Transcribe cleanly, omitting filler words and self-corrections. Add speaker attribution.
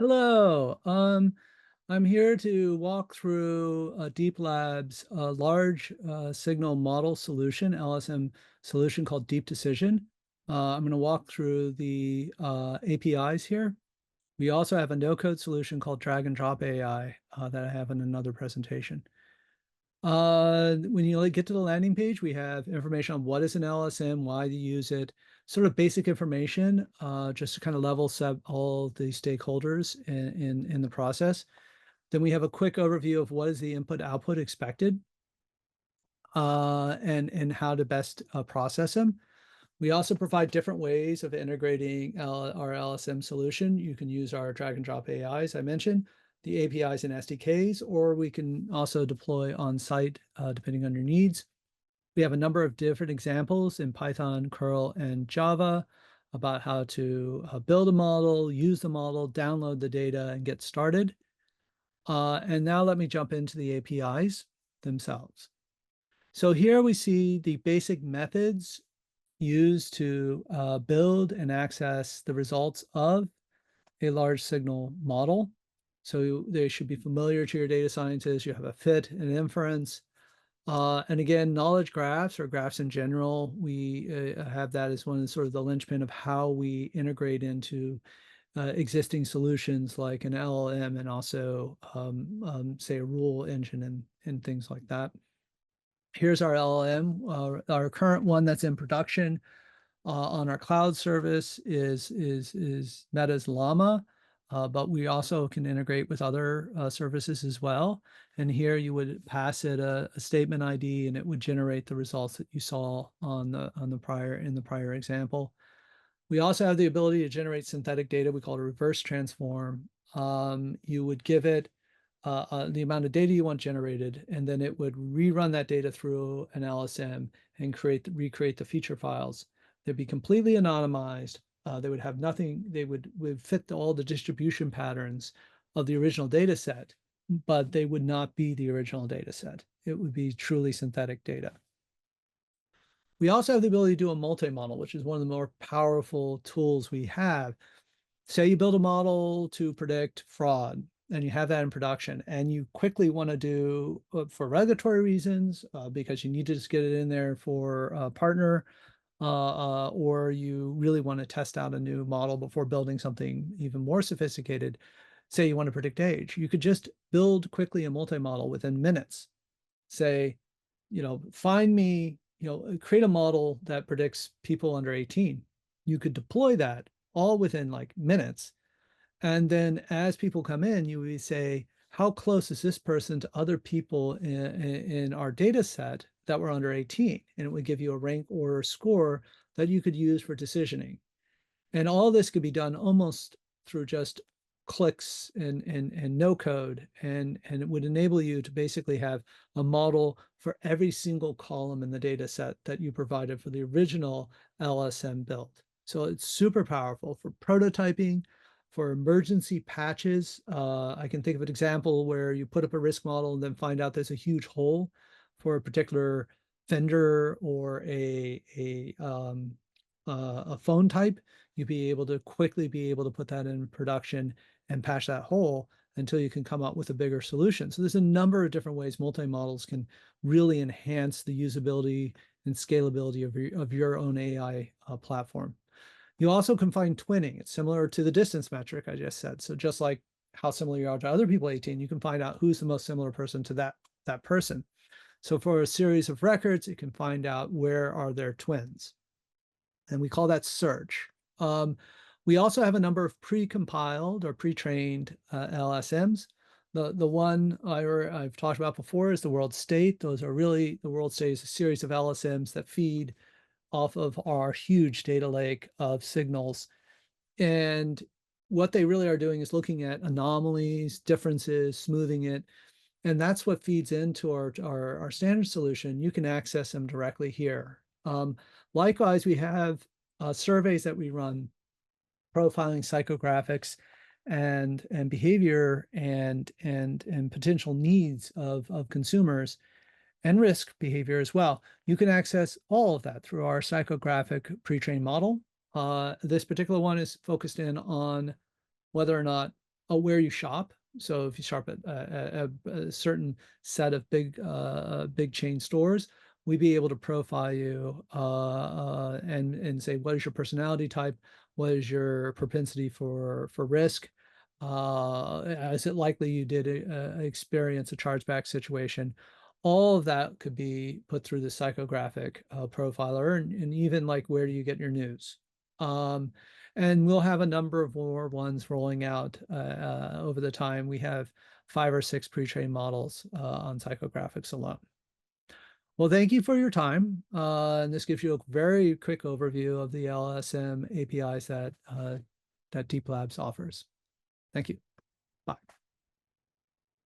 Speaker 1: Hello. I'm here to walk through Deep Lab's large signal model solution, LSM solution called DeepDecision. I'm going to walk through the APIs here. We also have a no-code solution called Drag and Drop AI that I have in another presentation. When you get to the landing page, we have information on what is an LSM, why to use it, sort of basic information, just to kind of level set all the stakeholders in the process. Then we have a quick overview of what is the input output expected, and how to best process them. We also provide different ways of integrating our LSM solution. You can use our drag and drop AIs I mentioned, the APIs and SDKs, or we can also deploy on site depending on your needs. We have a number of different examples in Python, Curl, and Java about how to build a model, use the model, download the data, and get started. And now let me jump into the APIs themselves. So here we see the basic methods used to build and access the results of a large signal model. So they should be familiar to your data scientists. You have a fit and inference. And again, knowledge graphs or graphs in general, we have that as one of the sort of the linchpin of how we integrate into existing solutions like an LLM and also say a rule engine and things like that. Here's our LLM. Our current one that's in production on our cloud service is Meta's Llama, but we also can integrate with other services as well. And here you would pass it a statement ID, and it would generate the results that you saw in the prior example. We also have the ability to generate synthetic data. We call it a reverse transform. You would give it the amount of data you want generated, and then it would rerun that data through an LSM and recreate the feature files. They'd be completely anonymized. They would have nothing. They would fit all the distribution patterns of the original data set, but they would not be the original data set. It would be truly synthetic data. We also have the ability to do a multi-model, which is one of the more powerful tools we have. Say you build a model to predict fraud, and you have that in production, and you quickly want to do for regulatory reasons, because you need to just get it in there for a partner, or you really want to test out a new model before building something even more sophisticated. Say you want to predict age, you could just build quickly a multi-model within minutes. Say, find me, create a model that predicts people under 18. You could deploy that all within like minutes. And then as people come in, you would say, how close is this person to other people in our data set that were under 18? And it would give you a rank order score that you could use for decisioning. And all this could be done almost through just clicks and no code. And it would enable you to basically have a model for every single column in the data set that you provided for the original LSM build. So it's super powerful for prototyping, for emergency patches. I can think of an example where you put up a risk model and then find out there's a huge hole for a particular vendor or a phone type. You'd be able to quickly put that in production and patch that hole until you can come up with a bigger solution. So there's a number of different ways multi-models can really enhance the usability and scalability of your own AI platform. You also can find twinning. It's similar to the distance metric I just said. So just like how similar you are to other people 18, you can find out who's the most similar person to that person. So for a series of records, it can find out where are their twins. And we call that search. We also have a number of pre-compiled or pre-trained LSMs. The one I've talked about before is the world state. Those are really, the world state is a series of LSMs that feed off of our huge data lake of signals. And what they really are doing is looking at anomalies, differences, smoothing it. And that's what feeds into our standard solution. You can access them directly here. Likewise, we have surveys that we run, profiling psychographics and behavior and potential needs of consumers, and risk behavior as well. You can access all of that through our psychographic pre-trained model. This particular one is focused in on whether or not where you shop. So if you shop at a certain set of big chain stores, we'd be able to profile you and say, what is your personality type? What is your propensity for risk? Is it likely you did experience a chargeback situation? All of that could be put through the psychographic profiler, and even like, where do you get your news? Um, and we'll have a number of more ones rolling out over the time. We have 5 or 6 pre-trained models on psychographics alone. Well, thank you for your time. And this gives you a very quick overview of the LSM APIs that Deep Labs offers. Thank you. Bye.